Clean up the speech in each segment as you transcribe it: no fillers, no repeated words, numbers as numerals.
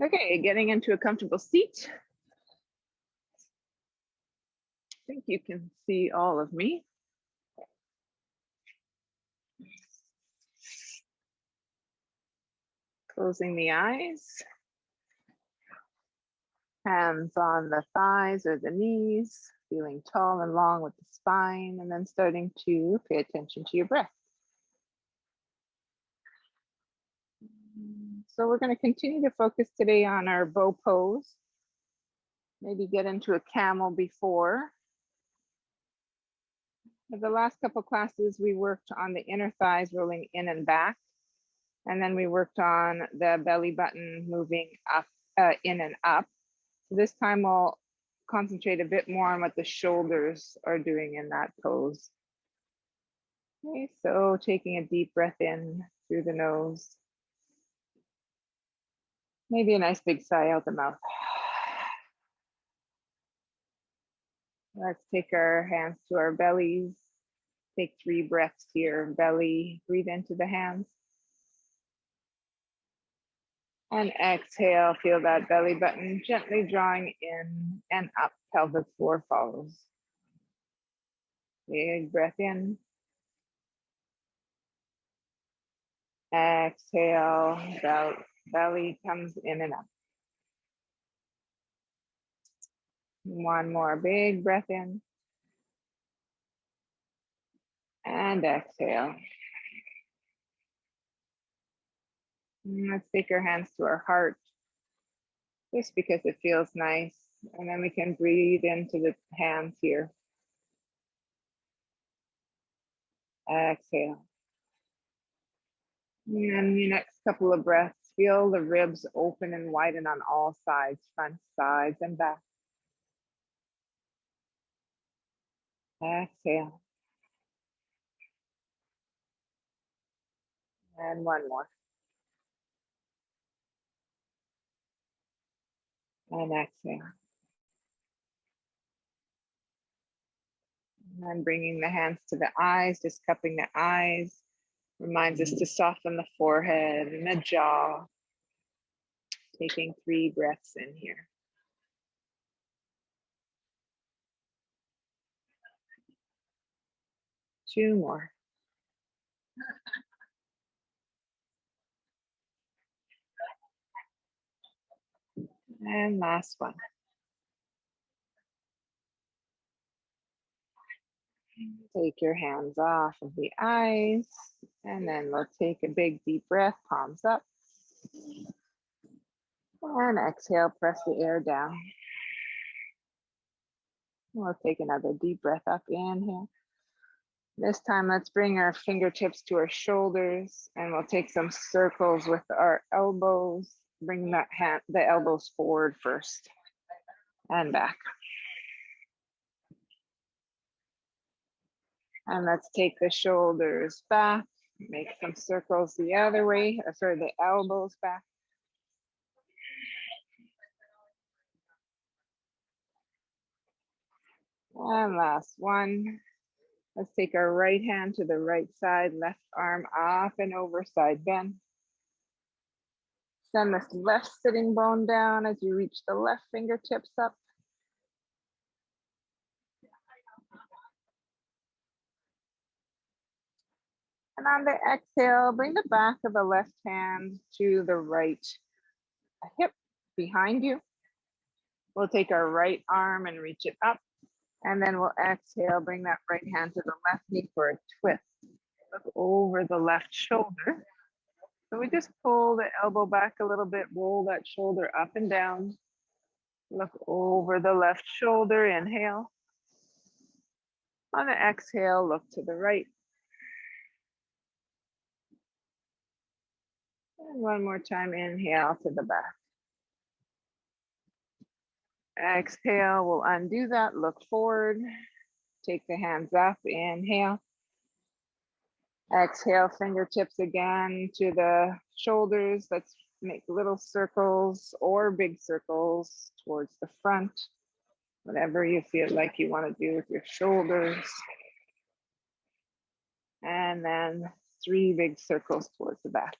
Okay, getting into a comfortable seat. I think you can see all of me. Closing the eyes. Hands on the thighs or the knees, feeling tall and long with the spine, and then starting to pay attention to your breath. So we're going to continue to focus today on our bow pose. Maybe get into a camel before. For the last couple classes, we worked on the inner thighs rolling in and back. And then we worked on the belly button moving up, in and up. So this time we'll concentrate a bit more on what the shoulders are doing in that pose. Okay, so taking a deep breath in through the nose. Maybe a nice big sigh out the mouth. Let's take our hands to our bellies. Take 3 breaths here, belly, breathe into the hands. And exhale, feel that belly button gently drawing in and up, pelvic floor follows. Big breath in. Exhale, belly comes in and up. One more big breath in. And exhale. Let's take our hands to our heart, just because it feels nice. And then we can breathe into the hands here. Exhale. And the next couple of breaths, feel the ribs open and widen on all sides, front, sides, and back. Exhale. And one more. And exhale. And bringing the hands to the eyes, just cupping the eyes. Reminds us to soften the forehead and the jaw. Taking 3 breaths in here. Two more. And last one. Take your hands off of the eyes, and then we'll take a big deep breath, palms up. And exhale, press the air down. We'll take another deep breath up, inhale. This time, let's bring our fingertips to our shoulders, and we'll take some circles with our elbows. Bring the elbows forward first, and back. And let's take the shoulders back, make some circles the other way, the elbows back. And last one. Let's take our right hand to the right side, left arm up and over, side bend. Send this left sitting bone down as you reach the left fingertips up. And on the exhale, bring the back of the left hand to the right hip behind you. We'll take our right arm and reach it up. And then we'll exhale, bring that right hand to the left knee for a twist. Look over the left shoulder. So we just pull the elbow back a little bit, roll that shoulder up and down. Look over the left shoulder, inhale. On the exhale, look to the right. And one more time, inhale to the back. Exhale, we'll undo that, look forward. Take the hands up, inhale. Exhale, fingertips again to the shoulders. Let's make little circles or big circles towards the front. Whatever you feel like you want to do with your shoulders. And then 3 big circles towards the back.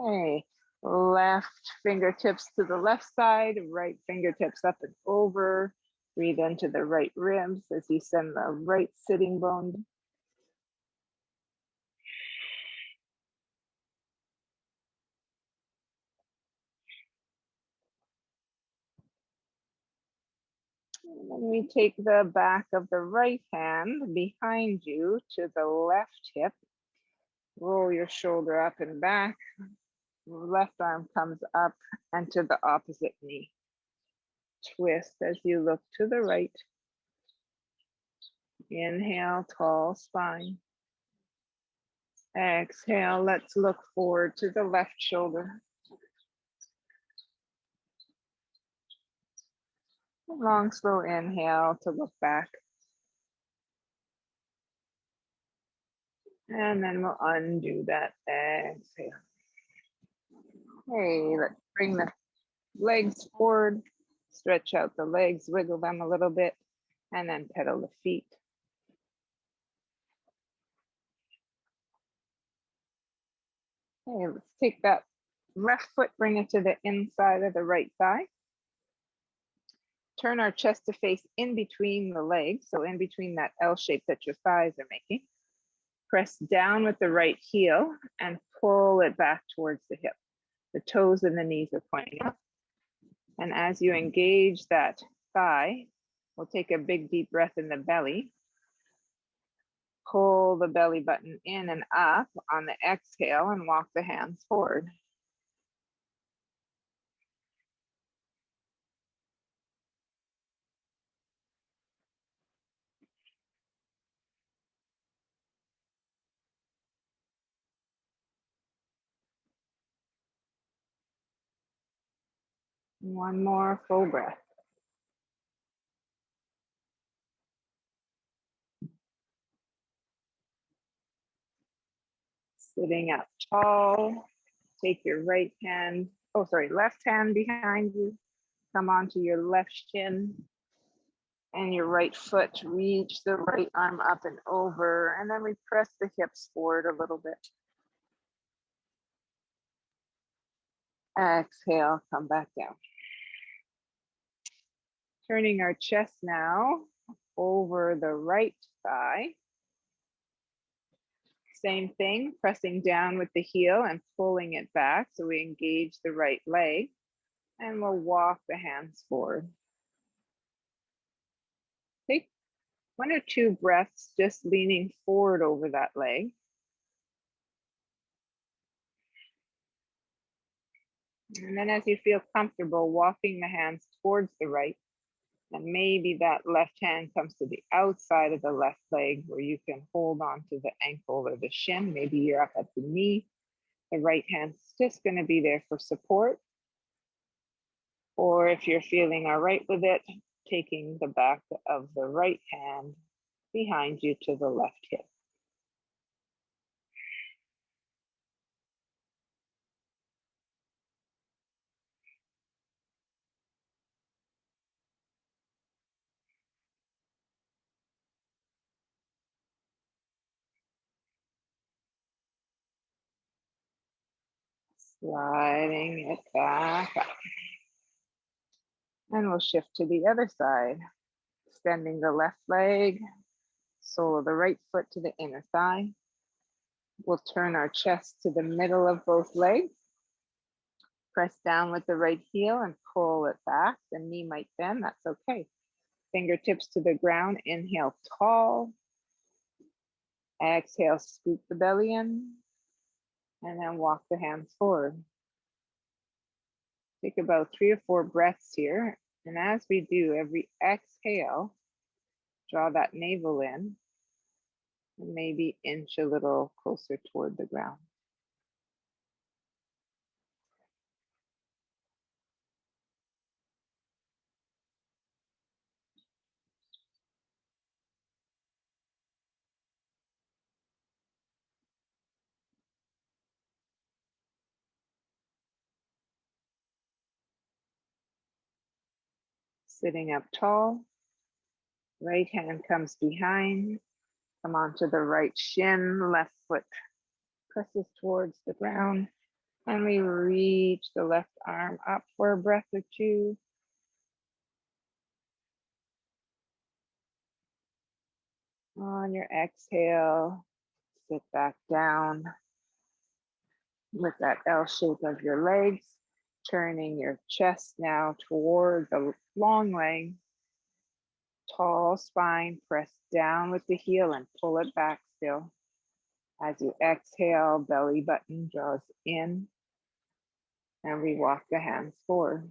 Okay, left fingertips to the left side, right fingertips up and over. Breathe into the right ribs as you send the right sitting bone. And then we take the back of the right hand behind you to the left hip. Roll your shoulder up and back. Left arm comes up and to the opposite knee. Twist as you look to the right. Inhale, tall spine. Exhale, let's look forward to the left shoulder. Long, slow inhale to look back. And then we'll undo that. Exhale. Okay, let's bring the legs forward. Stretch out the legs, wiggle them a little bit, and then pedal the feet. Okay, let's take that left foot, bring it to the inside of the right thigh. Turn our chest to face in between the legs, so in between that L shape that your thighs are making. Press down with the right heel and pull it back towards the hip. The toes and the knees are pointing up. And as you engage that thigh, we'll take a big deep breath in the belly. Pull the belly button in and up on the exhale and walk the hands forward. One more full breath. Sitting up tall, take your left hand behind you. Come onto your left shin and your right foot. Reach the right arm up and over, and then we press the hips forward a little bit. Exhale, come back down. Turning our chest now over the right thigh. Same thing, pressing down with the heel and pulling it back so we engage the right leg, and we'll walk the hands forward. Take 1 or 2 breaths just leaning forward over that leg. And then as you feel comfortable, walking the hands towards the right, and maybe that left hand comes to the outside of the left leg where you can hold on to the ankle or the shin. Maybe you're up at the knee. The right hand's just going to be there for support. Or if you're feeling all right with it, taking the back of the right hand behind you to the left hip. Sliding it back up. And we'll shift to the other side. Extending the left leg, sole of the right foot to the inner thigh. We'll turn our chest to the middle of both legs. Press down with the right heel and pull it back. The knee might bend, that's okay. Fingertips to the ground, inhale tall. Exhale, scoop the belly in. And then walk the hands forward. Take about 3 or 4 breaths here. And as we do, every exhale, draw that navel in and maybe inch a little closer toward the ground. Sitting up tall, right hand comes behind, come onto the right shin, left foot presses towards the ground, And we reach the left arm up for a breath or two. On your exhale, sit back down with that L shape of your legs, turning your chest now toward the long leg. Tall spine, press down with the heel and pull it back still. As you exhale, belly button draws in, and we walk the hands forward.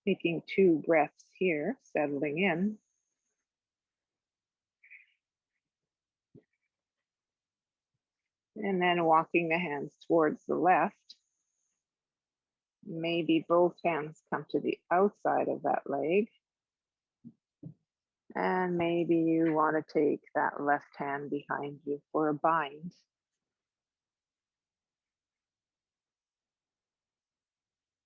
Taking 2 breaths here, settling in. And then walking the hands towards the left. Maybe both hands come to the outside of that leg. And maybe you want to take that left hand behind you for a bind.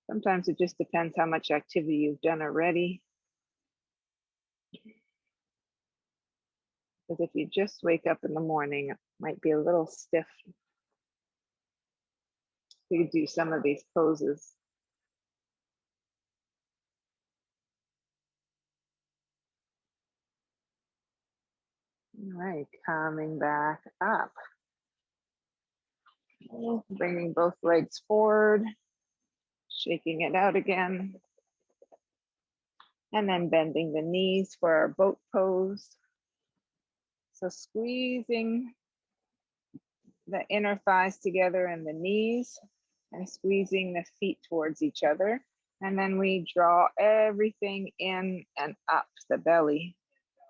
Sometimes it just depends how much activity you've done already. Because if you just wake up in the morning, it might be a little stiff. You could do some of these poses. All right, coming back up. Bringing both legs forward, shaking it out again. And then bending the knees for our boat pose. So squeezing the inner thighs together and the knees, and squeezing the feet towards each other. And then we draw everything in and up the belly,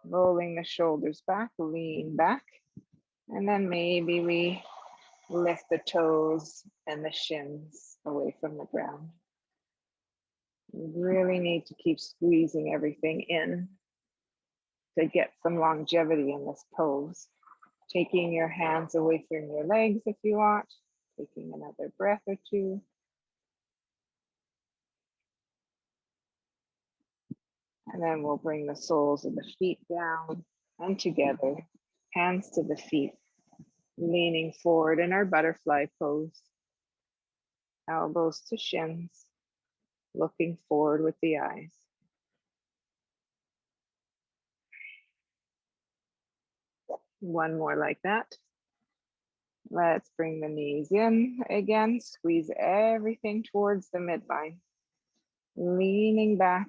rolling the shoulders back, lean back. And then maybe we lift the toes and the shins away from the ground. You really need to keep squeezing everything in to get some longevity in this pose. Taking your hands away from your legs if you want. Taking another breath or two. And then we'll bring the soles of the feet down and together, hands to the feet, leaning forward in our butterfly pose. Elbows to shins, looking forward with the eyes. One more like that. Let's bring the knees in again, squeeze everything towards the midline. Leaning back,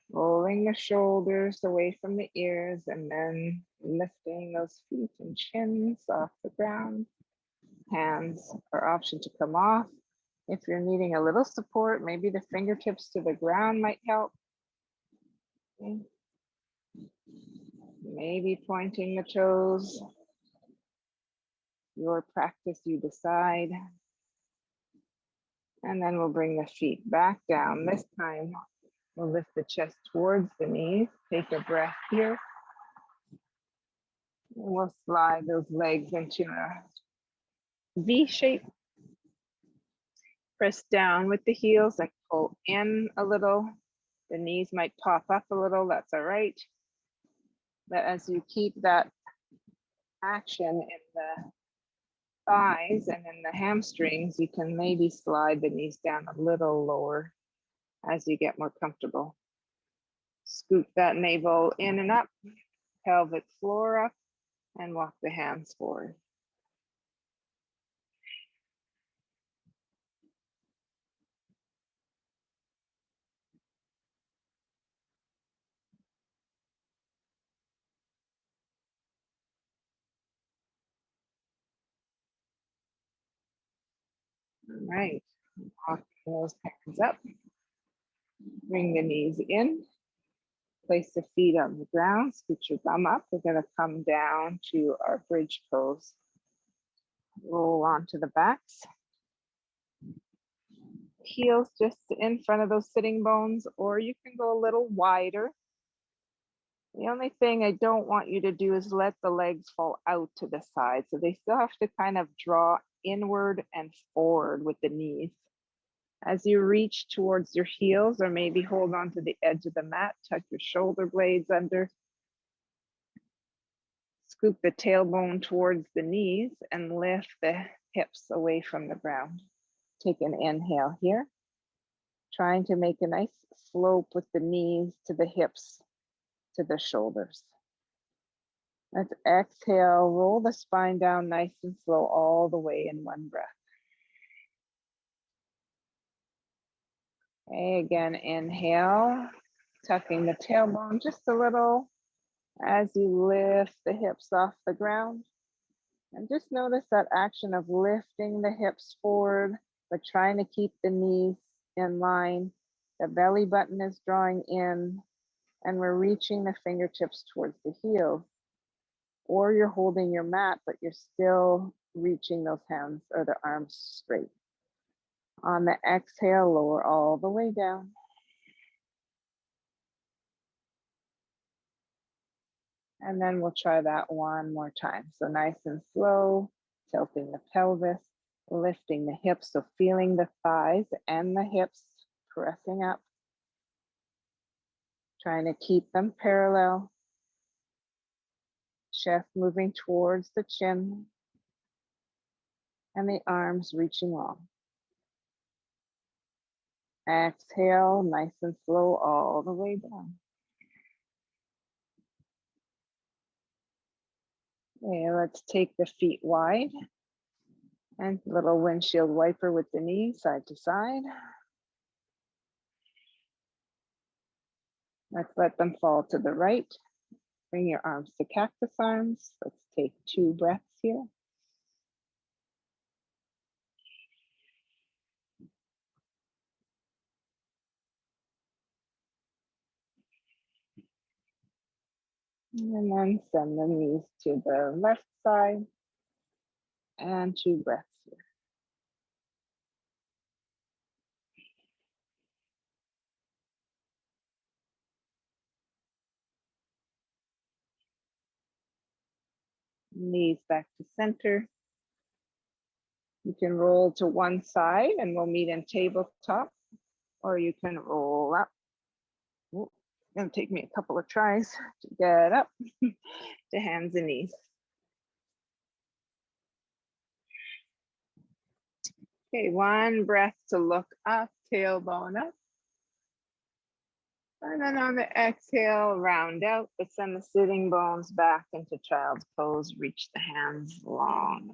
rolling the shoulders away from the ears, and then lifting those feet and chins off the ground. Hands are option to come off. If you're needing a little support, maybe the fingertips to the ground might help. Okay. Maybe pointing the toes. Your practice, you decide. And then we'll bring the feet back down. This time, we'll lift the chest towards the knees. Take a breath here. And we'll slide those legs into a V shape. Press down with the heels, like pull in a little. The knees might pop up a little, that's all right. But as you keep that action in the thighs and in the hamstrings, you can maybe slide the knees down a little lower as you get more comfortable. Scoop that navel in and up, pelvic floor up, and walk the hands forward. All right, walk those hands up. Bring the knees in. Place the feet on the ground, scoot your bum up. We're gonna come down to our bridge pose. Roll onto the backs. Heels just in front of those sitting bones, or you can go a little wider. The only thing I don't want you to do is let the legs fall out to the side. So they still have to kind of draw inward and forward with the knees. As you reach towards your heels, or maybe hold on to the edge of the mat, tuck your shoulder blades under. Scoop the tailbone towards the knees and lift the hips away from the ground. Take an inhale here, trying to make a nice slope with the knees to the hips, to the shoulders. Let's exhale, roll the spine down nice and slow all the way in one breath. Okay, again, inhale, tucking the tailbone just a little as you lift the hips off the ground. And just notice that action of lifting the hips forward, but trying to keep the knees in line. The belly button is drawing in, and we're reaching the fingertips towards the heels. Or you're holding your mat, but you're still reaching those hands or the arms straight. On the exhale, lower all the way down. And then we'll try that one more time. So nice and slow, tilting the pelvis, lifting the hips. So feeling the thighs and the hips pressing up. Trying to keep them parallel. Chest moving towards the chin. And the arms reaching long. Exhale, nice and slow all the way down. Okay, let's take the feet wide and little windshield wiper with the knees side to side. Let's let them fall to the right. Bring your arms to cactus arms. Let's take 2 breaths here. And then send the knees to the left side and 2 breaths here. Knees back to center. You can roll to one side and we'll meet in tabletop, or you can roll up. Ooh, it's gonna take me a couple of tries to get up to hands and knees. Okay, 1 breath to look up, tailbone up. And then on the exhale, round out, but send the sitting bones back into child's pose. Reach the hands long.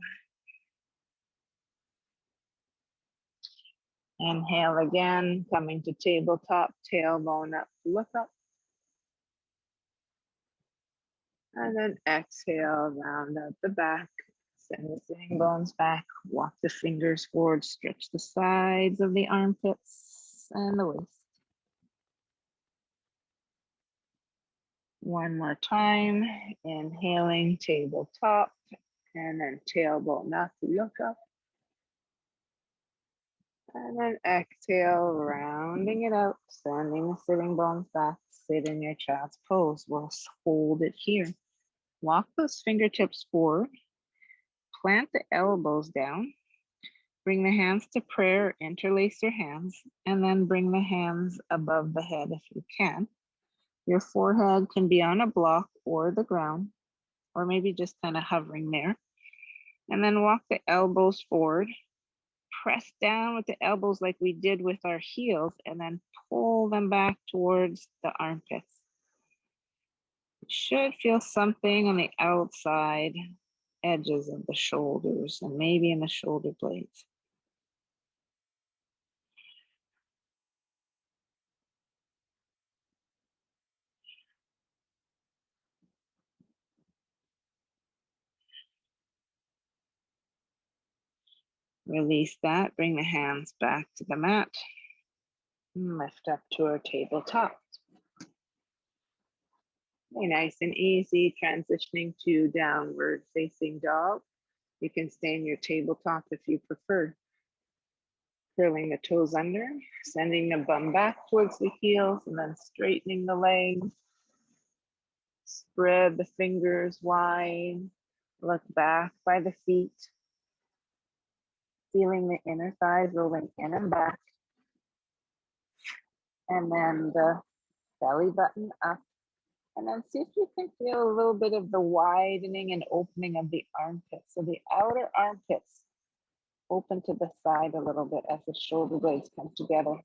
Inhale again, coming to tabletop, tailbone up, look up. And then exhale, round out the back. Send the sitting bones back. Walk the fingers forward, stretch the sides of the armpits and the waist. One more time, inhaling, tabletop, and then tailbone up, look up. And then exhale, rounding it out, sending the sitting bones back, sit in your child's pose. We'll hold it here. Walk those fingertips forward, plant the elbows down, bring the hands to prayer, interlace your hands, and then bring the hands above the head if you can. Your forehead can be on a block or the ground, or maybe just kind of hovering there. And then walk the elbows forward. Press down with the elbows like we did with our heels, and then pull them back towards the armpits. You should feel something on the outside edges of the shoulders and maybe in the shoulder blades. Release that, bring the hands back to the mat. Lift up to our tabletop. Okay, nice and easy, transitioning to downward facing dog. You can stay in your tabletop if you prefer. Curling the toes under, sending the bum back towards the heels, and then straightening the legs. Spread the fingers wide. Look back by the feet. Feeling the inner thighs rolling in and back. And then the belly button up And then see if you can feel a little bit of the widening and opening of the armpits. So the outer armpits open to the side a little bit as the shoulder blades come together.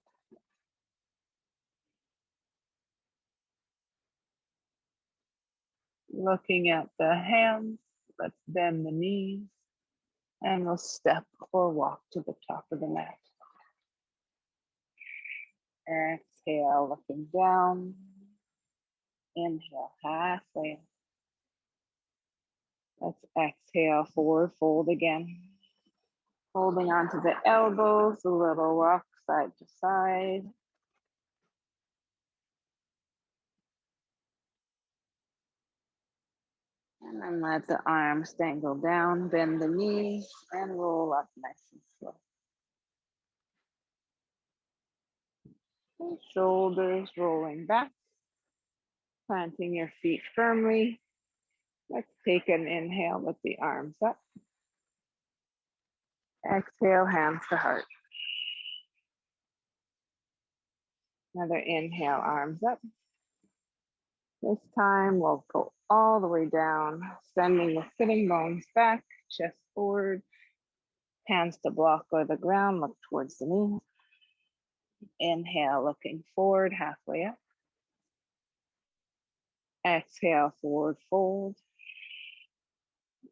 Looking at the hands, let's bend the knees and we'll step or walk to the top of the mat. Exhale, looking down. Inhale, halfway. Let's exhale, forward fold again. Holding onto the elbows, a little rock side to side. And then let the arms dangle down, bend the knees, and roll up nice and slow. And shoulders rolling back, planting your feet firmly. Let's take an inhale with the arms up. Exhale, hands to heart. Another inhale, arms up. This time we'll go all the way down, sending the sitting bones back, chest forward, hands to block or the ground, look towards the knee. Inhale, looking forward, halfway up. Exhale, forward fold.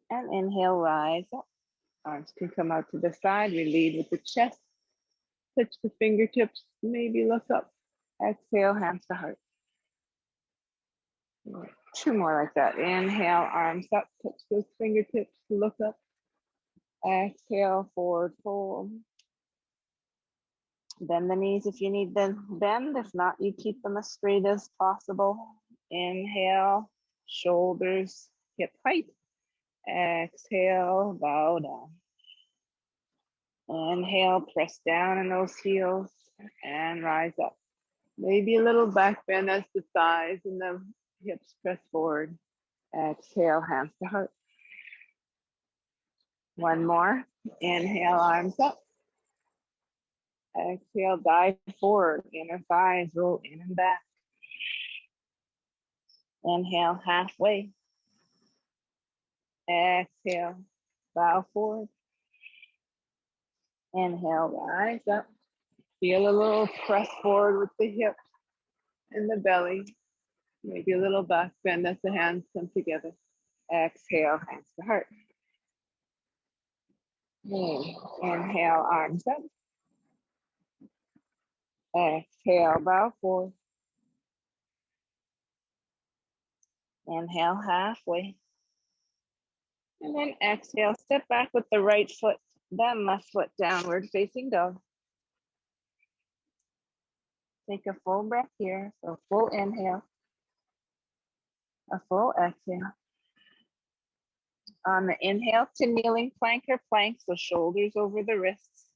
And inhale, rise up. Arms can come out to the side. We lead with the chest. Touch the fingertips, maybe look up. Exhale, hands to heart. Two more like that. Inhale, arms up, touch those fingertips, look up. Exhale, forward fold. Bend the knees if you need them bend. If not, you keep them as straight as possible. Inhale, shoulders hip height. Exhale, bow down. Inhale, press down in those heels and rise up. Maybe a little back bend as the thighs and the hips press forward. Exhale, hands to heart. One more. Inhale, arms up. Exhale, dive forward. Inner thighs roll in and back. Inhale, halfway. Exhale, bow forward. Inhale, rise up. Feel a little press forward with the hips and the belly. Maybe a little back bend as the hands come together. Exhale, hands to heart. Inhale, arms up. Exhale, bow forward. Inhale, halfway. And then exhale, step back with the right foot, then left foot downward facing dog. Take a full breath here. So full inhale, a full exhale. On the inhale to kneeling plank or plank, so shoulders over the wrists.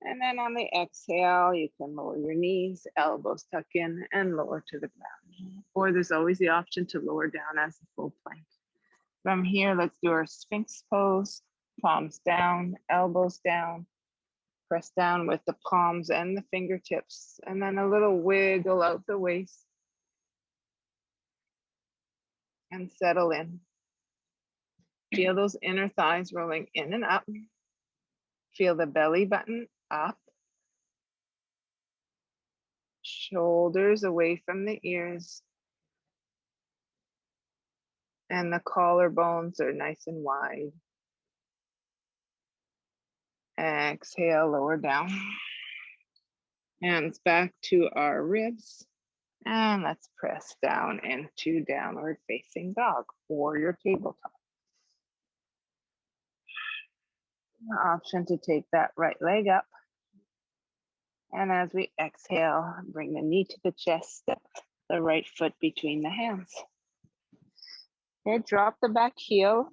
And then on the exhale, you can lower your knees, elbows tuck in and lower to the ground. Or there's always the option to lower down as a full plank. From here, let's do our Sphinx pose. Palms down, elbows down. Press down with the palms and the fingertips. And then a little wiggle out the waist. And settle in. Feel those inner thighs rolling in and up. Feel the belly button up. Shoulders away from the ears. And the collarbones are nice and wide. Exhale, lower down. Hands back to our ribs. And let's press down into downward facing dog or your tabletop. The option to take that right leg up. And as we exhale, bring the knee to the chest, step the right foot between the hands. Okay, drop the back heel,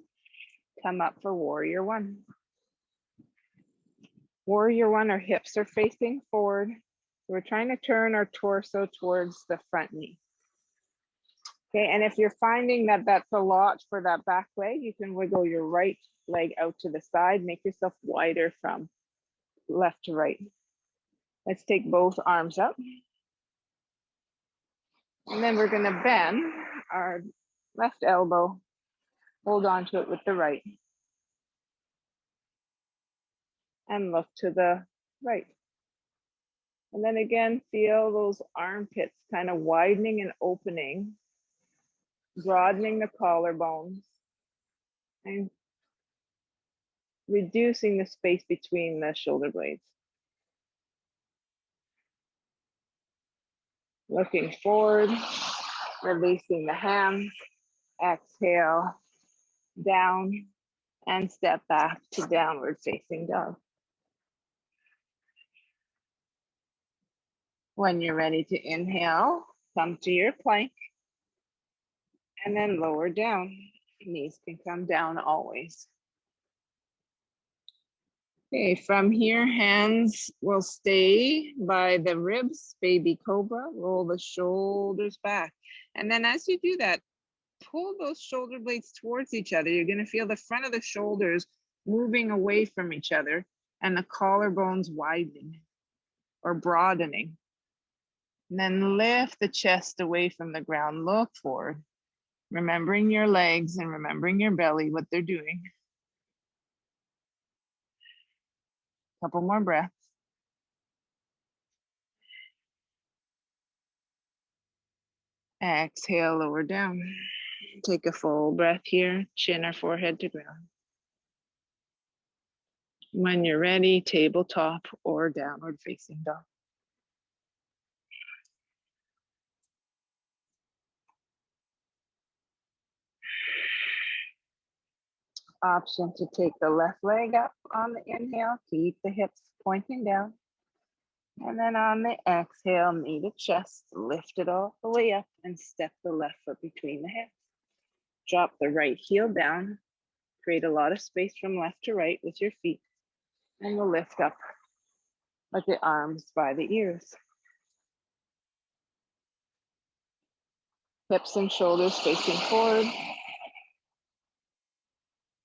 come up for warrior one. Warrior one, our hips are facing forward. We're trying to turn our torso towards the front knee. Okay, and if you're finding that that's a lot for that back leg, you can wiggle your right leg out to the side, make yourself wider from left to right. Let's take both arms up. And then we're gonna bend our left elbow, hold on to it with the right, and look to the right. And then again, feel those armpits kind of widening and opening, broadening the collarbones, and reducing the space between the shoulder blades. Looking forward, releasing the hands, exhale, down, and step back to downward facing dog. When you're ready to inhale, come to your plank, and then lower down. Knees can come down always. Okay, from here, hands will stay by the ribs, baby cobra, roll the shoulders back. And then as you do that, pull those shoulder blades towards each other. You're gonna feel the front of the shoulders moving away from each other and the collarbones widening or broadening. And then lift the chest away from the ground, look forward, remembering your legs and remembering your belly, what they're doing. Couple more breaths. Exhale, lower down. Take a full breath here, chin or forehead to ground. When you're ready, tabletop or downward facing dog. Option to take the left leg up on the inhale, keep the hips pointing down. And then on the exhale, knee to chest, lift it all the way up and step the left foot between the hips. Drop the right heel down, create a lot of space from left to right with your feet, and we'll lift up with the arms by the ears. Hips and shoulders facing forward.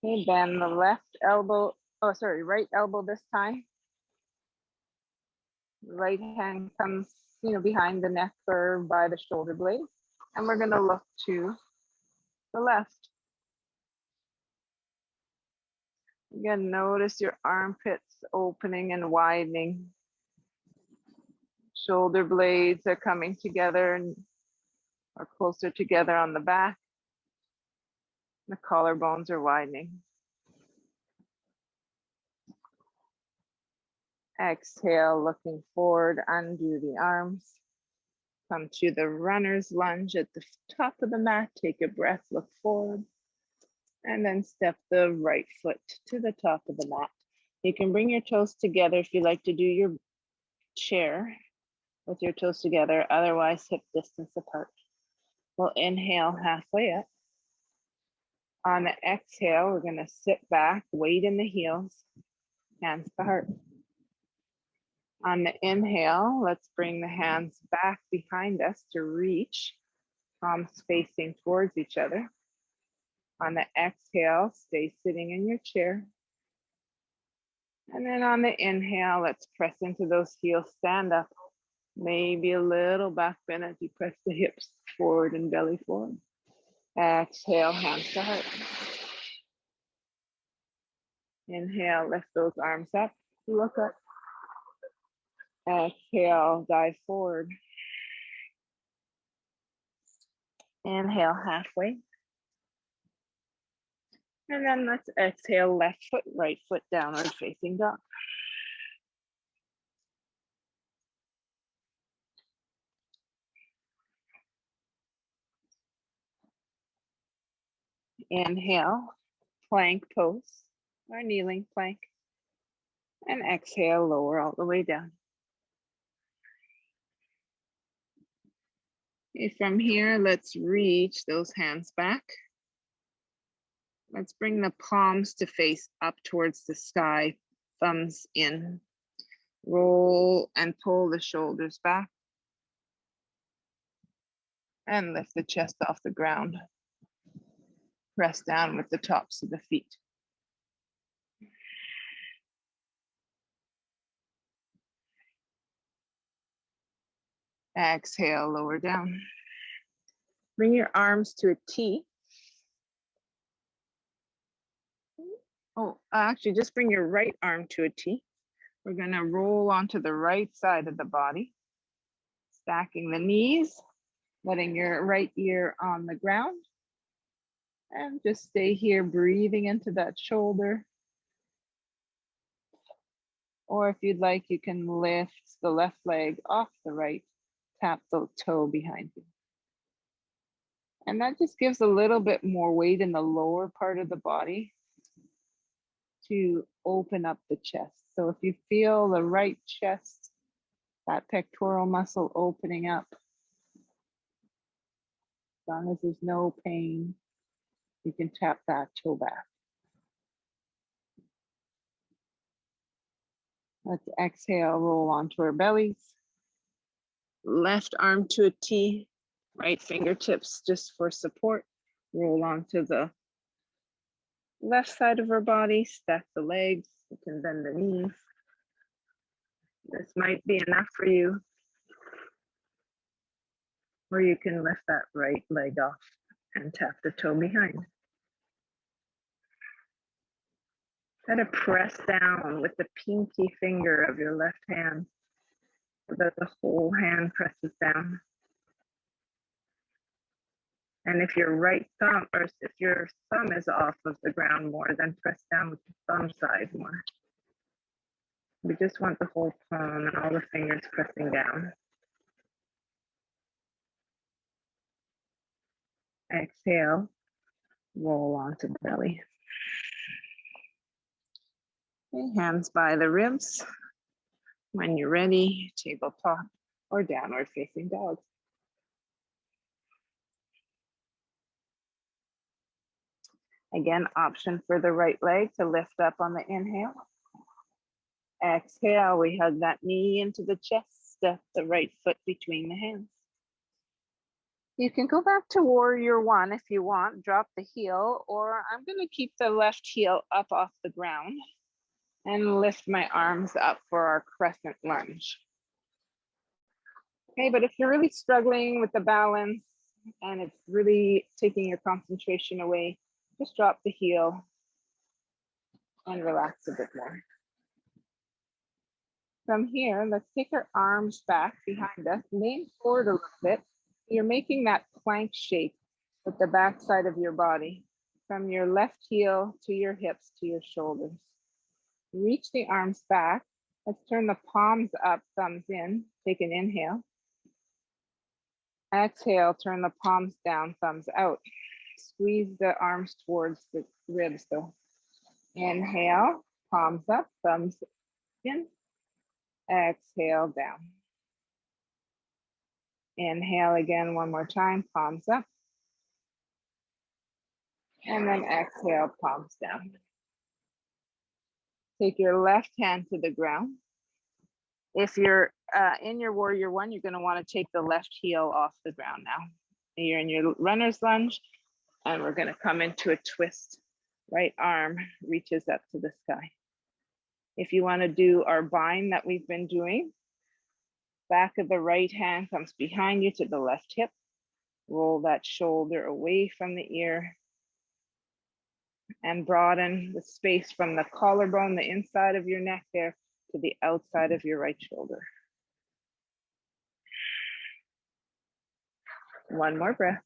Okay, bend the left elbow, right elbow this time. Right hand comes, behind the neck or by the shoulder blade. And we're gonna look to the left. Again, notice your armpits opening and widening. Shoulder blades are coming together and are closer together on the back. The collarbones are widening. Exhale, looking forward, undo the arms. Come to the runner's lunge at the top of the mat. Take a breath, look forward. And then step the right foot to the top of the mat. You can bring your toes together if you like to do your chair with your toes together, otherwise hip distance apart. We'll inhale halfway up. On the exhale, we're gonna sit back, weight in the heels, hands to heart. On the inhale, let's bring the hands back behind us to reach, palms facing towards each other. On the exhale, stay sitting in your chair. And then on the inhale, let's press into those heels, stand up. Maybe a little back bend as you press the hips forward and belly forward. Exhale, hands to heart. Inhale, lift those arms up, look up. Exhale, dive forward. Inhale, halfway. And then let's exhale, left foot, right foot, downward facing dog. Inhale, plank pose, or kneeling plank. And exhale, lower all the way down. Okay, from here, let's reach those hands back. Let's bring the palms to face up towards the sky, thumbs in. Roll and pull the shoulders back. And lift the chest off the ground. Press down with the tops of the feet. Exhale, lower down. Bring your arms to a T. Oh, actually, just bring your right arm to a T. We're gonna roll onto the right side of the body, stacking the knees, letting your right ear on the ground, and just stay here, breathing into that shoulder. Or if you'd like, you can lift the left leg off the right, tap the toe behind you. And that just gives a little bit more weight in the lower part of the body to open up the chest. So if you feel the right chest, that pectoral muscle opening up, as long as there's no pain, you can tap that toe back. Let's exhale, roll onto our bellies. Left arm to a T, right fingertips just for support. Roll onto the left side of our body, stack the legs, you can bend the knees. This might be enough for you. Or you can lift that right leg off and tap the toe behind. Try to press down with the pinky finger of your left hand so that the whole hand presses down. And if your right thumb, or if your thumb is off of the ground more, then press down with the thumb side more. We just want the whole palm and all the fingers pressing down. Exhale, roll onto the belly. Okay, hands by the ribs. When you're ready, tabletop or downward facing dog. Again, option for the right leg to lift up on the inhale. Exhale, we hug that knee into the chest, step the right foot between the hands. You can go back to warrior one if you want, drop the heel, or I'm gonna keep the left heel up off the ground and lift my arms up for our crescent lunge. Okay, but if you're really struggling with the balance and it's really taking your concentration away, just drop the heel and relax a bit more. From here, let's take our arms back behind us, lean forward a little bit. You're making that plank shape with the back side of your body, from your left heel to your hips to your shoulders. Reach the arms back. Let's turn the palms up, thumbs in. Take an inhale. Exhale, turn the palms down, thumbs out. Squeeze the arms towards the ribs though. Inhale, palms up, thumbs in. Exhale, down. Inhale again one more time, palms up. And then exhale, palms down. Take your left hand to the ground. If you're in your warrior one, you're going to want to take the left heel off the ground now. You're in your runner's lunge, and we're going to come into a twist. Right arm reaches up to the sky. If you want to do our bind that we've been doing, back of the right hand comes behind you to the left hip. Roll that shoulder away from the ear and broaden the space from the collarbone, the inside of your neck there, to the outside of your right shoulder. One more breath.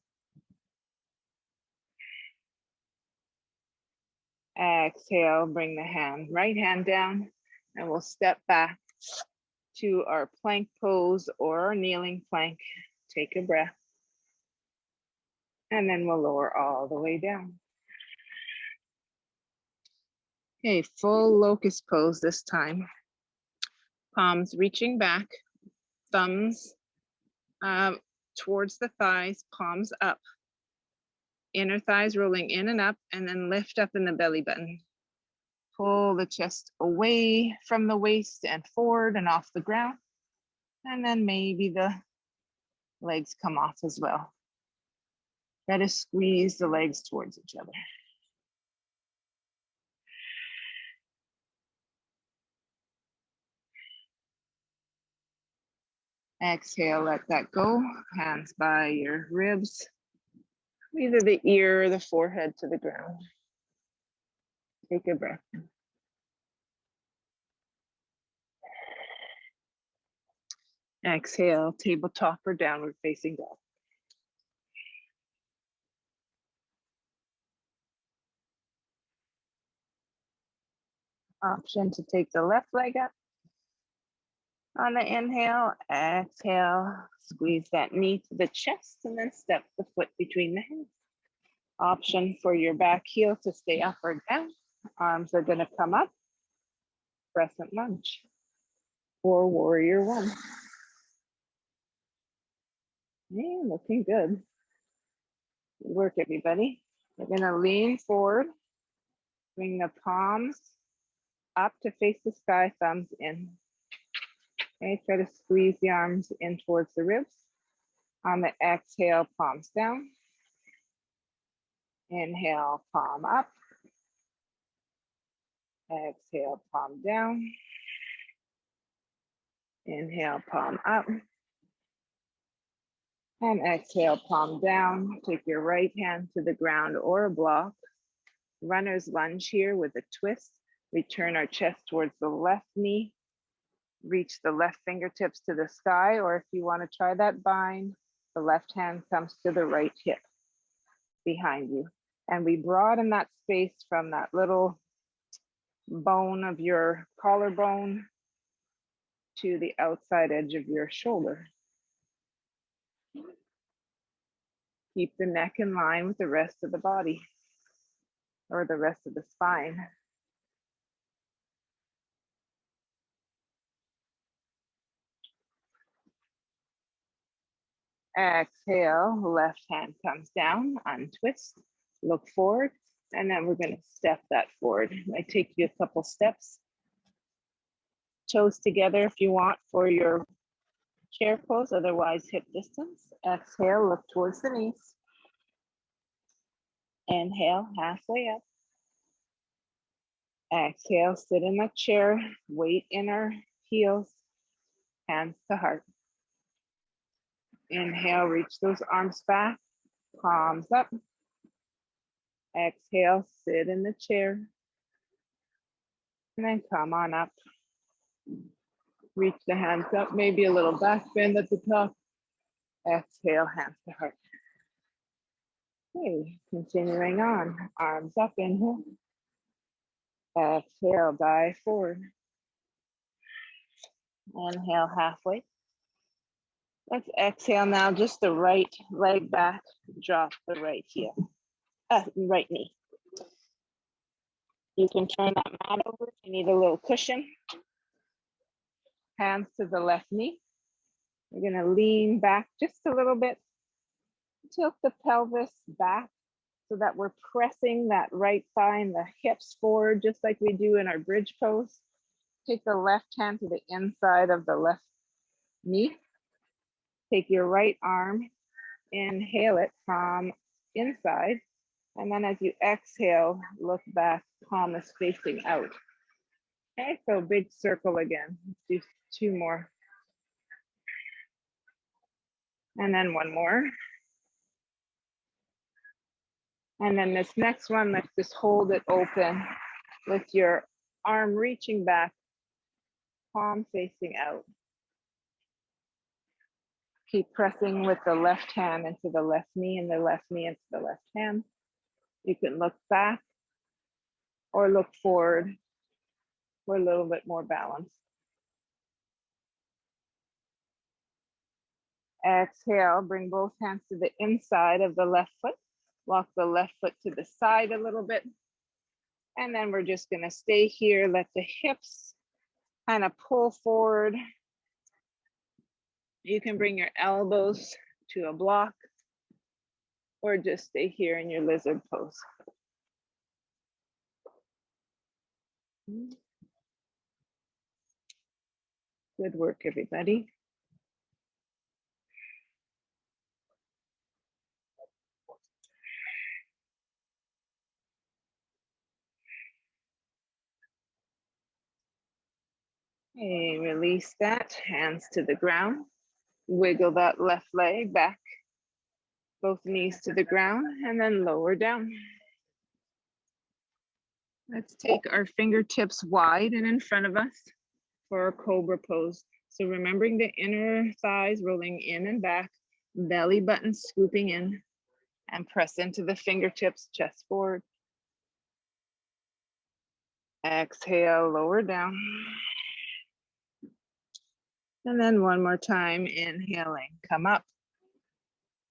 Exhale, bring the right hand down, and we'll step back to our plank pose or our kneeling plank. Take a breath. And then we'll lower all the way down. Okay, full locust pose this time. Palms reaching back, thumbs towards the thighs, palms up. Inner thighs rolling in and up, and then lift up in the belly button. Pull the chest away from the waist and forward and off the ground. And then maybe the legs come off as well. Try to squeeze the legs towards each other. Exhale, let that go. Hands by your ribs. Either the ear or the forehead to the ground. Take a breath. Exhale, tabletop or downward facing dog. Option to take the left leg up. On the inhale, exhale, squeeze that knee to the chest and then step the foot between the hands. Option for your back heel to stay up or down. Arms are going to come up. Crescent lunge or warrior one. Yeah, looking good. Good work, everybody. We're going to lean forward. Bring the palms up to face the sky, thumbs in. Okay, try to squeeze the arms in towards the ribs. On the exhale, palms down. Inhale, palm up. Exhale, palm down. Inhale, palm up. And exhale, palm down. Take your right hand to the ground or a block. Runner's lunge here with a twist. We turn our chest towards the left knee. Reach the left fingertips to the sky, or if you want to try that bind, the left hand comes to the right hip behind you. And we broaden that space from that little bone of your collarbone to the outside edge of your shoulder. Keep the neck in line with the rest of the body or the rest of the spine. Exhale, left hand comes down, untwist, look forward, and then we're going to step that forward. It might take you a couple steps. Toes together if you want for your chair pose, otherwise hip distance. Exhale, look towards the knees. Inhale, halfway up. Exhale, sit in the chair, weight in our heels, hands to heart. Inhale, reach those arms back, palms up. Exhale, sit in the chair. And then come on up. Reach the hands up, maybe a little back bend at the top. Exhale, hands to heart. Okay, continuing on. Arms up, inhale. Exhale, dive forward. Inhale, halfway. Let's exhale now, just the right leg back, drop the right heel, right knee. You can turn that mat over if you need a little cushion. Hands to the left knee. We're gonna lean back just a little bit. Tilt the pelvis back so that we're pressing that right thigh and the hips forward, just like we do in our bridge pose. Take the left hand to the inside of the left knee. Take your right arm, inhale it, palm inside. And then as you exhale, look back, palm is facing out. Okay, so big circle again. Let's do 2 more. And then 1 more. And then this next one, let's just hold it open with your arm reaching back, palm facing out. Keep pressing with the left hand into the left knee and the left knee into the left hand. You can look back or look forward for a little bit more balance. Exhale, bring both hands to the inside of the left foot. Walk the left foot to the side a little bit. And then we're just gonna stay here. Let the hips kind of pull forward. You can bring your elbows to a block or just stay here in your lizard pose. Good work, everybody. Okay, release that, hands to the ground. Wiggle that left leg back Both knees to the ground and then lower down. Let's take our fingertips wide and in front of us for our Cobra Pose. So remembering the inner thighs rolling in and back, belly button scooping in, and press into the fingertips, chest forward. Exhale, lower down. And then one more time, inhaling, come up.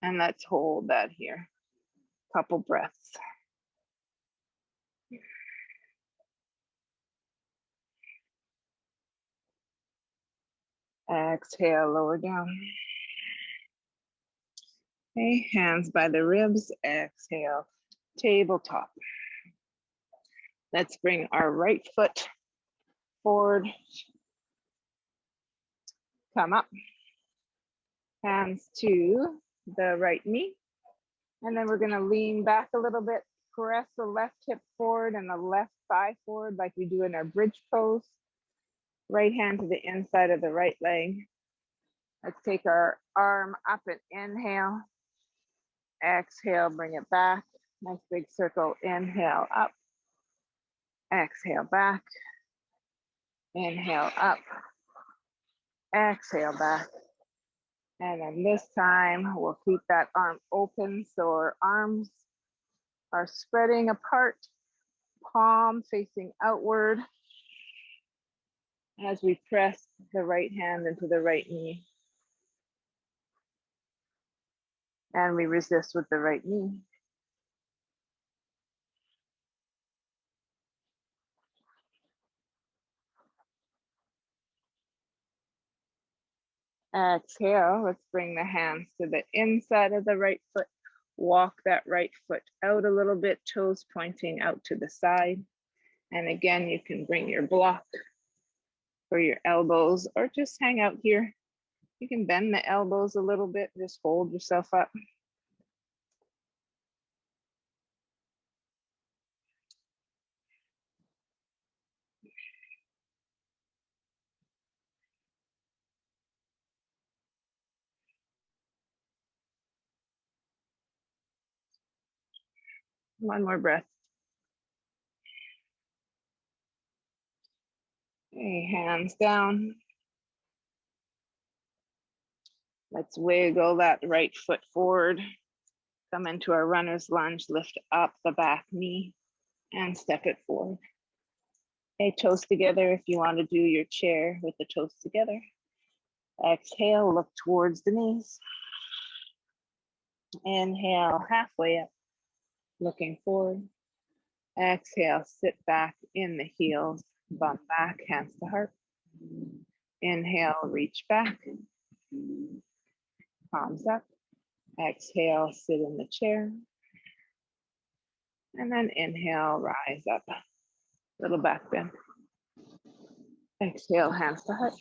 And let's hold that here. Couple breaths. Exhale, lower down. Okay, hands by the ribs, exhale, tabletop. Let's bring our right foot forward. Come up. Hands to the right knee. And then we're gonna lean back a little bit, press the left hip forward and the left thigh forward like we do in our bridge pose. Right hand to the inside of the right leg. Let's take our arm up and inhale. Exhale, bring it back. Nice big circle, inhale up. Exhale back. Inhale up. Exhale back. And then this time we'll keep that arm open so our arms are spreading apart, palm facing outward as we press the right hand into the right knee. And we resist with the right knee. Exhale, let's bring the hands to the inside of the right foot. Walk that right foot out a little bit, toes pointing out to the side. And again, you can bring your block for your elbows or just hang out here. You can bend the elbows a little bit, just hold yourself up. One more breath. Okay, hands down. Let's wiggle that right foot forward. Come into our runner's lunge, lift up the back knee and step it forward. Okay, toes together if you want to do your chair with the toes together. Exhale, look towards the knees. Inhale, halfway up, looking forward. Exhale, sit back in the heels, bum back, hands to heart. Inhale, reach back, palms up. Exhale, sit in the chair. And then inhale, rise up. Little back bend. Exhale, hands to heart.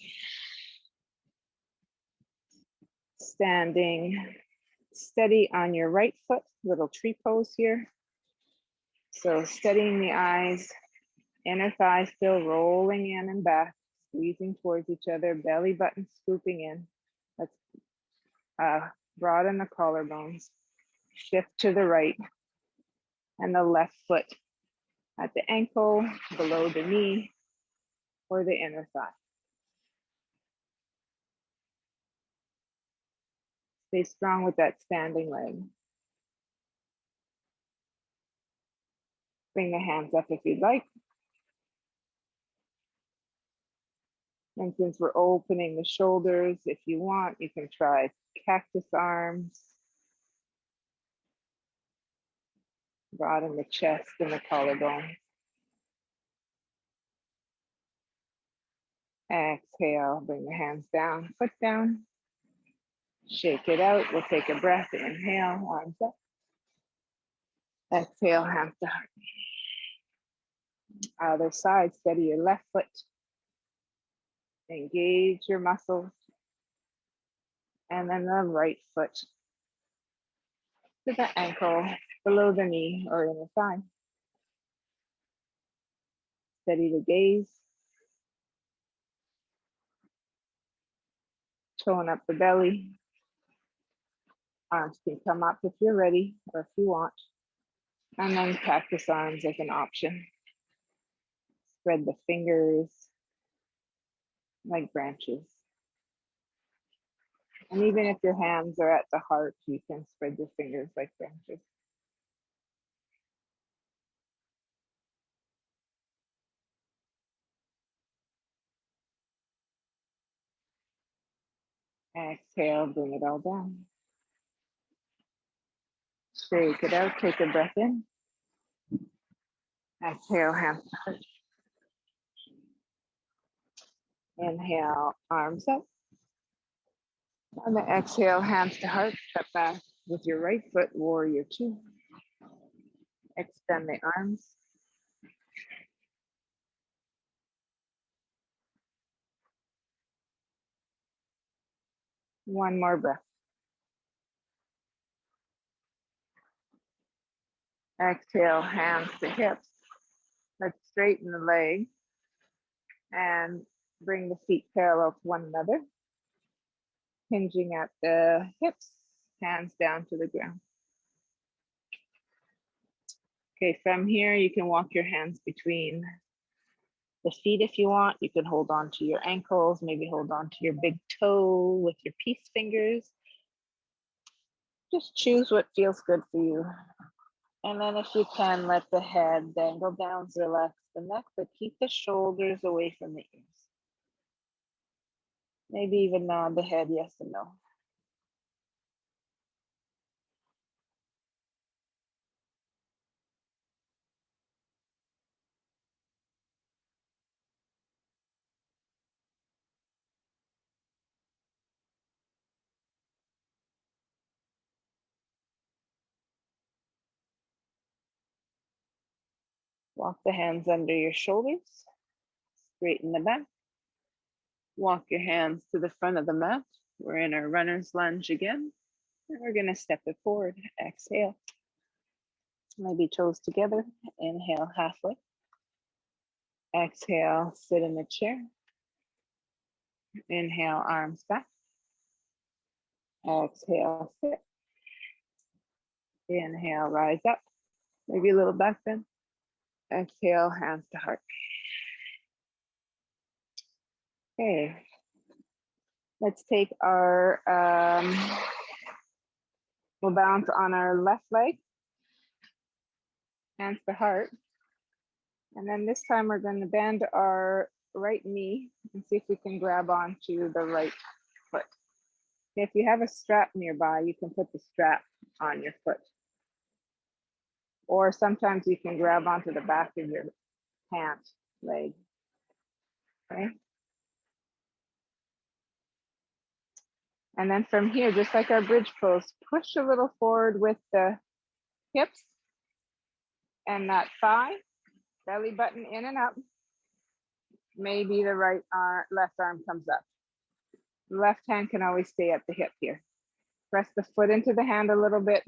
Standing steady on your right foot, little tree pose here. So steadying the eyes, inner thigh still rolling in and back, squeezing towards each other, belly button scooping in. Let's broaden the collarbones. Shift to the right and the left foot at the ankle, below the knee, or the inner thigh. Stay strong with that standing leg. Bring the hands up if you'd like. And since we're opening the shoulders, if you want, you can try cactus arms. Broaden the chest and the collarbone. Exhale, bring the hands down, foot down. Shake it out. We'll take a breath. Inhale, arms up. Exhale, hands to heart. Other side, steady your left foot. Engage your muscles. And then the right foot to the ankle, below the knee or inner thigh. Steady the gaze. Tone up the belly. Arms can come up if you're ready or if you want. And then cactus arms as an option. Spread the fingers like branches. And even if your hands are at the heart, you can spread your fingers like branches. Exhale, bring it all down. Shake it out, take a breath in. Exhale, hands to heart. Inhale, arms up. On the exhale, hands to heart, step back with your right foot, warrior two. Extend the arms. One more breath. Exhale, hands to hips. Let's straighten the leg and bring the feet parallel to one another. Hinging at the hips, hands down to the ground. Okay, from here, you can walk your hands between the feet if you want. You can hold on to your ankles, maybe hold on to your big toe with your peace fingers. Just choose what feels good for you. And then if you can, let the head dangle down, relax the neck, but keep the shoulders away from the ears. Maybe even nod the head yes and no. Walk the hands under your shoulders, straighten the back. Walk your hands to the front of the mat. We're in our runner's lunge again. And we're gonna step it forward. Exhale. Maybe toes together. Inhale, halfway. Exhale, sit in the chair. Inhale, arms back. Exhale, sit. Inhale, rise up. Maybe a little back bend. Exhale, hands to heart. Okay. Let's take our, we'll balance on our left leg. Hands to heart. And then this time we're going to bend our right knee and see if we can grab onto the right foot. If you have a strap nearby, you can put the strap on your foot. Or sometimes you can grab onto the back of your pant leg. Okay. And then from here, just like our bridge pose, push a little forward with the hips and that thigh, belly button in and up. Maybe the right arm, left arm comes up. Left hand can always stay at the hip here. Press the foot into the hand a little bit.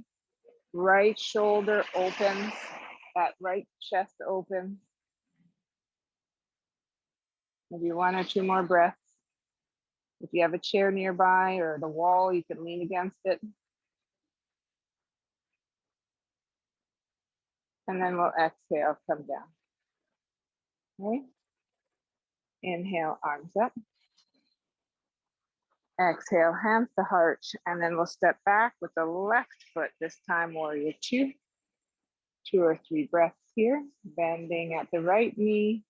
Right shoulder opens, that right chest opens. Maybe one or two more breaths. If you have a chair nearby or the wall, you can lean against it. And then we'll exhale, come down. Okay. Inhale, arms up. Exhale, hands to heart. And then we'll step back with the left foot, this time warrior two. 2 or 3 breaths here. Bending at the right knee,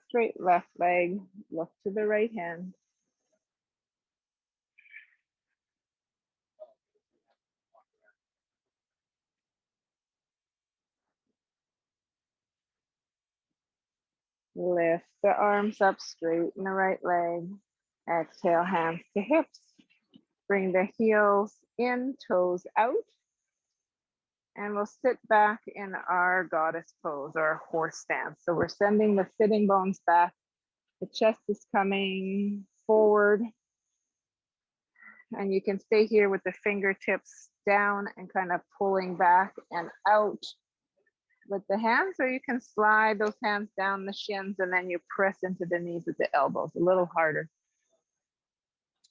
straight left leg, look to the right hand. Lift the arms up, straighten the right leg. Exhale, hands to hips. Bring the heels in, toes out. And we'll sit back in our goddess pose or horse stance. So we're sending the sitting bones back. The chest is coming forward. And you can stay here with the fingertips down and kind of pulling back and out with the hands, or you can slide those hands down the shins and then you press into the knees with the elbows, a little harder.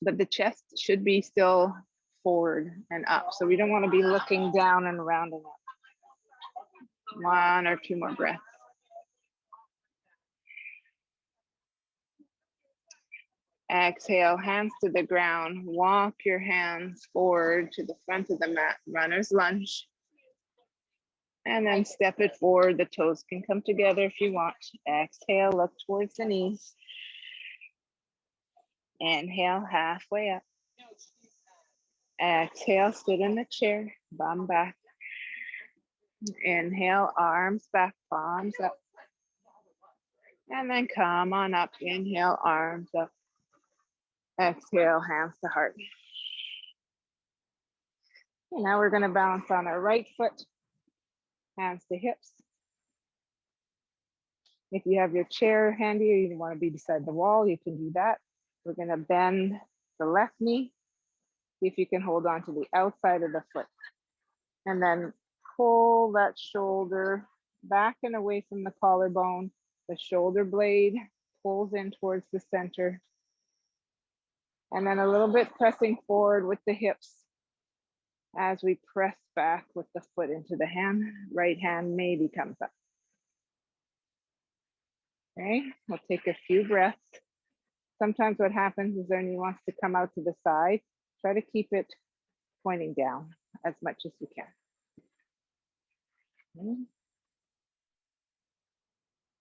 But the chest should be still forward and up. So we don't want to be looking down and rounding up. 1 or 2 more breaths. Exhale, hands to the ground. Walk your hands forward to the front of the mat, runner's lunge. And then step it forward. The toes can come together if you want. Exhale, look towards the knees. Inhale, halfway up. Exhale, sit in the chair, bum back. Inhale, arms back, palms up. And then come on up. Inhale, arms up. Exhale, hands to heart. Okay, now we're going to balance on our right foot, hands to hips. If you have your chair handy or you want to be beside the wall, you can do that. We're going to bend the left knee. See if you can hold on to the outside of the foot. And then pull that shoulder back and away from the collarbone. The shoulder blade pulls in towards the center. And then a little bit pressing forward with the hips as we press back with the foot into the hand. Right hand maybe comes up. Okay, we'll take a few breaths. Sometimes what happens is their knee wants to come out to the side. Try to keep it pointing down as much as you can. Okay.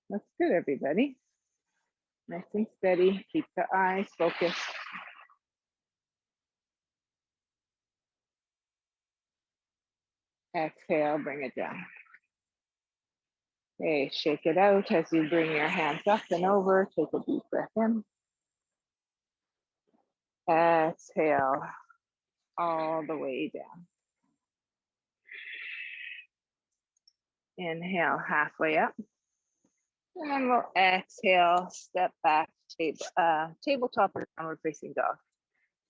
Looks good, everybody. Nice and steady. Keep the eyes focused. Exhale, bring it down. Okay, shake it out as you bring your hands up and over. Take a deep breath in. Exhale all the way down. Inhale, halfway up. And then we'll exhale, step back, tabletop or downward facing dog.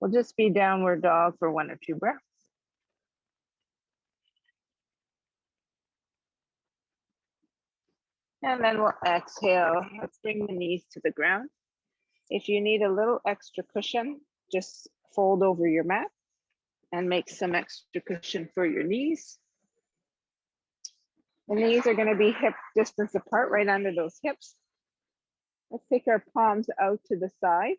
We'll just be downward dog for 1 or 2 breaths. And then we'll exhale. Let's bring the knees to the ground. If you need a little extra cushion, just fold over your mat and make some extra cushion for your knees. The knees are going to be hip distance apart, right under those hips. Let's take our palms out to the side.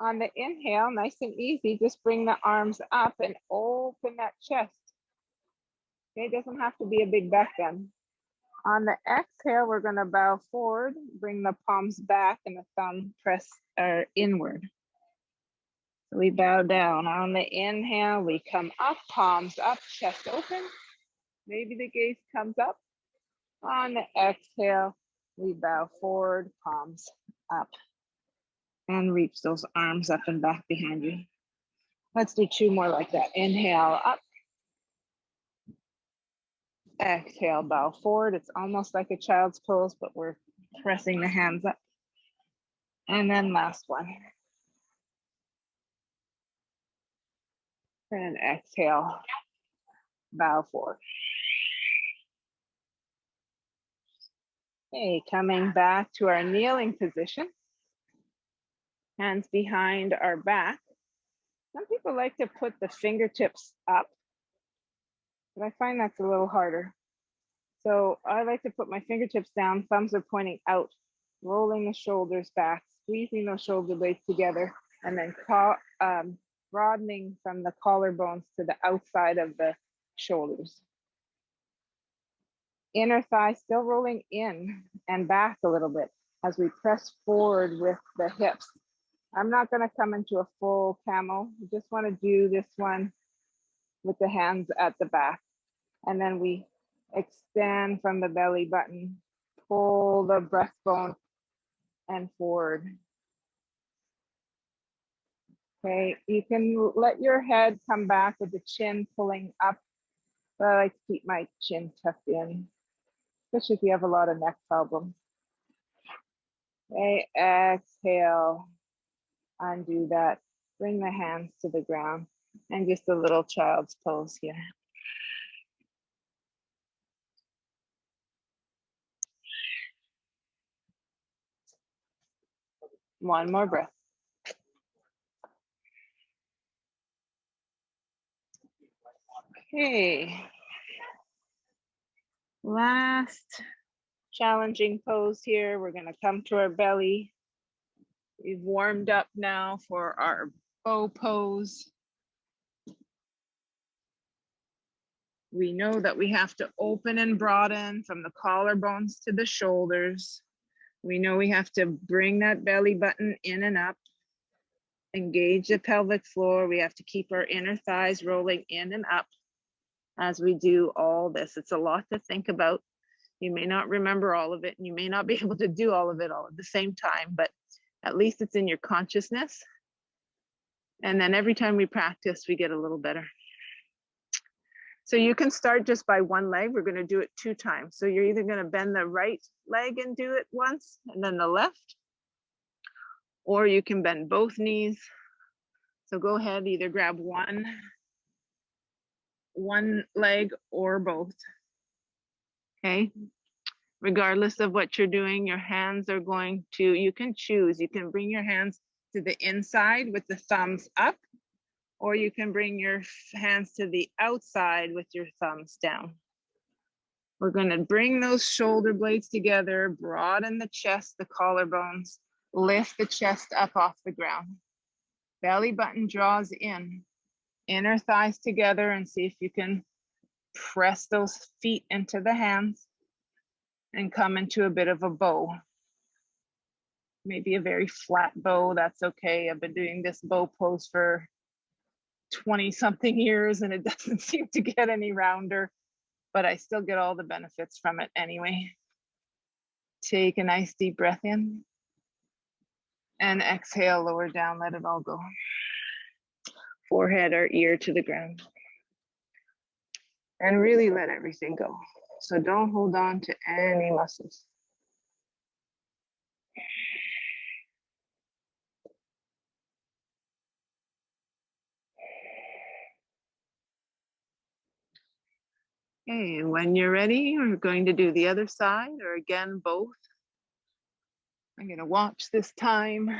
On the inhale, nice and easy, just bring the arms up and open that chest. Okay, it doesn't have to be a big back bend. On the exhale, we're going to bow forward, bring the palms back and the thumb press inward. So we bow down. On the inhale, we come up, palms up, chest open. Maybe the gaze comes up. On the exhale, we bow forward, palms up, and reach those arms up and back behind you. Let's do 2 more like that. Inhale, up. Exhale, bow forward. It's almost like a child's pose, but we're pressing the hands up. And then last one. And exhale, bow forward. Okay, coming back to our kneeling position. Hands behind our back. Some people like to put the fingertips up, but I find that's a little harder. So I like to put my fingertips down, thumbs are pointing out, rolling the shoulders back, squeezing those shoulder blades together, and then broadening from the collarbones to the outside of the shoulders. Inner thigh still rolling in and back a little bit as we press forward with the hips. I'm not going to come into a full camel. We just want to do this one with the hands at the back. And then we extend from the belly button, pull the breastbone and forward. Okay, you can let your head come back with the chin pulling up, but I like to keep my chin tucked in, especially if you have a lot of neck problems. Okay, exhale, undo that, bring the hands to the ground, and just a little child's pose here. One more breath. Okay. Last challenging pose here. We're going to come to our belly. We've warmed up now for our bow pose. We know that we have to open and broaden from the collarbones to the shoulders. We know we have to bring that belly button in and up. Engage the pelvic floor. We have to keep our inner thighs rolling in and up as we do all this. It's a lot to think about. You may not remember all of it, and you may not be able to do all of it all at the same time, but at least it's in your consciousness. And then every time we practice, we get a little better. So you can start just by one leg. We're going to do it 2 times. So you're either going to bend the right leg and do it once, and then the left, or you can bend both knees. So go ahead, either grab one leg or both. Okay. Regardless of what you're doing, your hands are going to, you can choose. You can bring your hands to the inside with the thumbs up, or you can bring your hands to the outside with your thumbs down. We're going to bring those shoulder blades together, broaden the chest, the collarbones, lift the chest up off the ground. Belly button draws in, inner thighs together, and see if you can press those feet into the hands and come into a bit of a bow. Maybe a very flat bow, that's okay. I've been doing this bow pose for 20 something years and it doesn't seem to get any rounder, but I still get all the benefits from it anyway. Take a nice deep breath in and exhale, lower down, let it all go. Forehead or ear to the ground. And really let everything go. So don't hold on to any muscles. Okay, and when you're ready, we're going to do the other side, or again, both. I'm going to watch this time.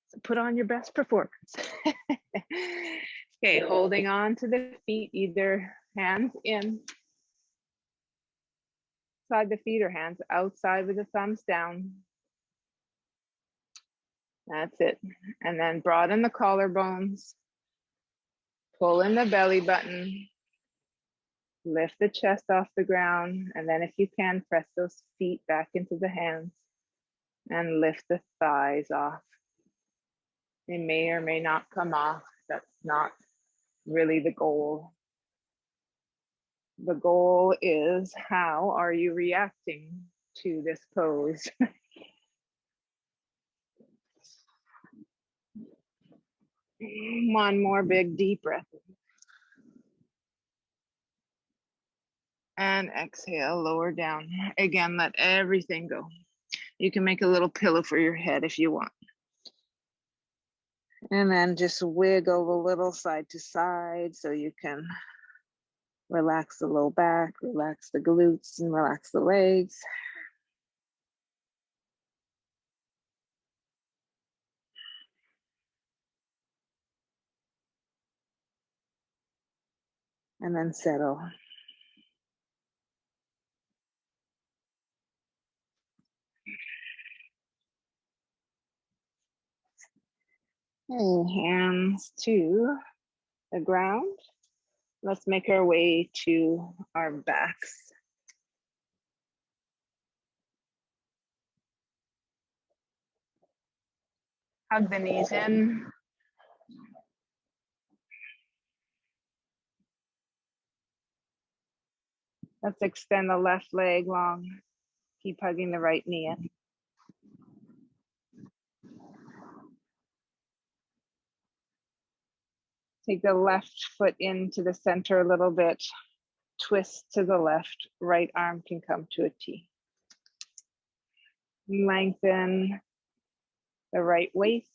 So put on your best performance. Okay, holding on to the feet, either hands inside the feet or hands outside with the thumbs down. That's it. And then broaden the collarbones. Pull in the belly button. Lift the chest off the ground. And then if you can, press those feet back into the hands and lift the thighs off. They may or may not come off. That's not really the goal. The goal is, how are you reacting to this pose? One more big deep breath. And exhale, lower down. Again, let everything go. You can make a little pillow for your head if you want. And then just wiggle a little side to side so you can relax the low back, relax the glutes, and relax the legs. And then settle. And hands to the ground. Let's make our way to our backs. Hug the knees in. Let's extend the left leg long. Keep hugging the right knee in. Take the left foot into the center a little bit. Twist to the left. Right arm can come to a T. Lengthen the right waist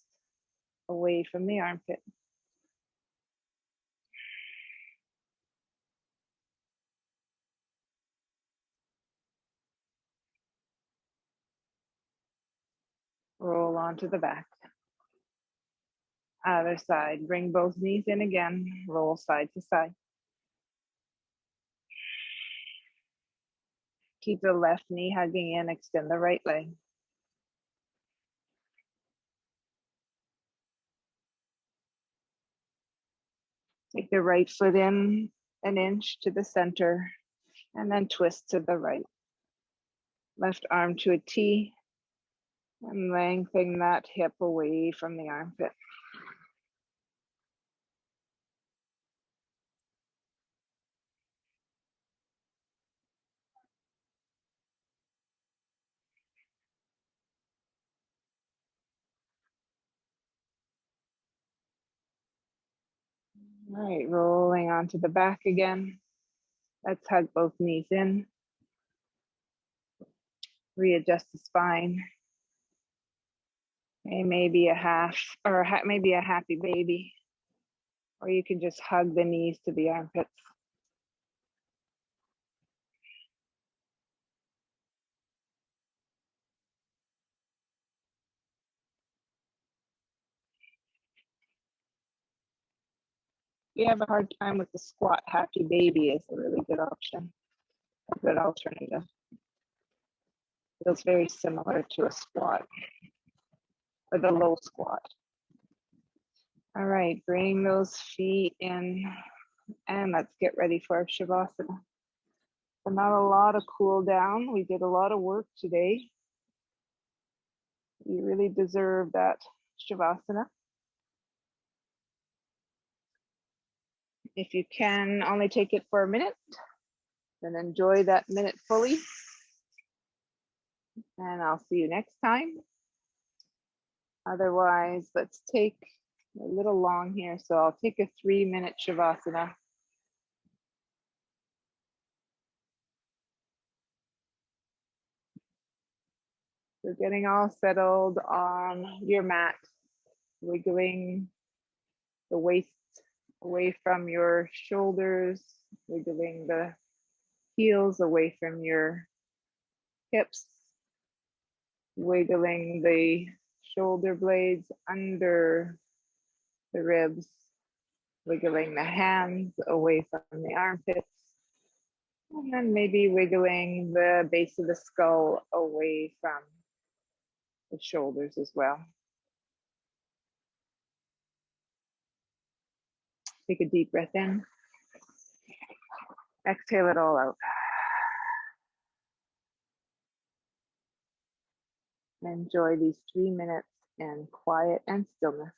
away from the armpit. Roll onto the back. Other side, bring both knees in again, roll side to side. Keep the left knee hugging in, extend the right leg. Take the right foot in an inch to the center and then twist to the right. Left arm to a T and lengthen that hip away from the armpit. All right, rolling onto the back again. Let's hug both knees in. Readjust the spine. Okay, maybe a half or maybe a happy baby. Or you can just hug the knees to the armpits. If you have a hard time with the squat, happy baby is a really good option, a good alternative. Feels very similar to a squat or the low squat. All right, bring those feet in and let's get ready for our Shavasana. So not a lot of cool down. We did a lot of work today. You really deserve that Shavasana. If you can only take it for a minute, then enjoy that minute fully. And I'll see you next time. Otherwise, let's take a little long here. So I'll take a 3-minute Shavasana. So getting all settled on your mat, wiggling the waist away from your shoulders, wiggling the heels away from your hips, wiggling the shoulder blades under the ribs, wiggling the hands away from the armpits, and then maybe wiggling the base of the skull away from the shoulders as well. Take a deep breath in. Exhale it all out. Enjoy these 3 minutes in quiet and stillness.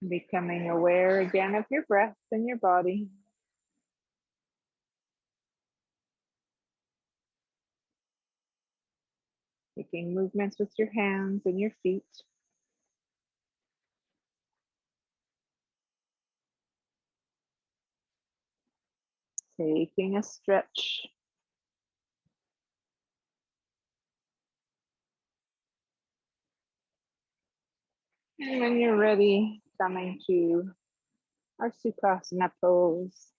Becoming aware again of your breath and your body. Making movements with your hands and your feet. Taking a stretch. And when you're ready, coming to our Sukhasana pose.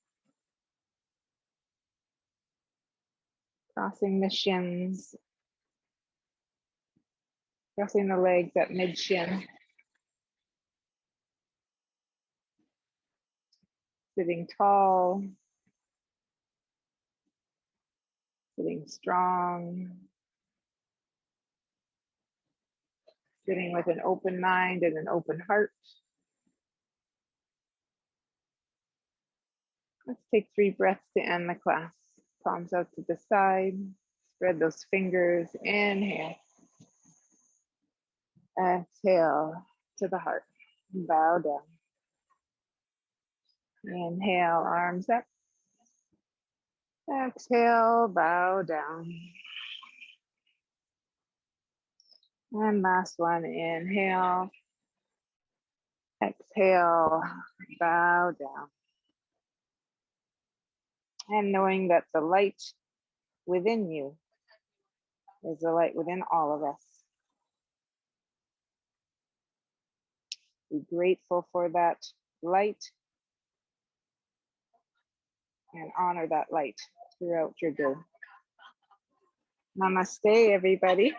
Crossing the shins. Crossing the legs at mid-shin. Sitting tall. Sitting strong. Sitting with an open mind and an open heart. Let's take 3 breaths to end the class. Palms out to the side. Spread those fingers. Inhale. Exhale to the heart. Bow down. Inhale, arms up. Exhale, bow down. And last one, inhale. Exhale, bow down. And knowing that the light within you is the light within all of us. Be grateful for that light and honor that light throughout your day. Namaste, everybody.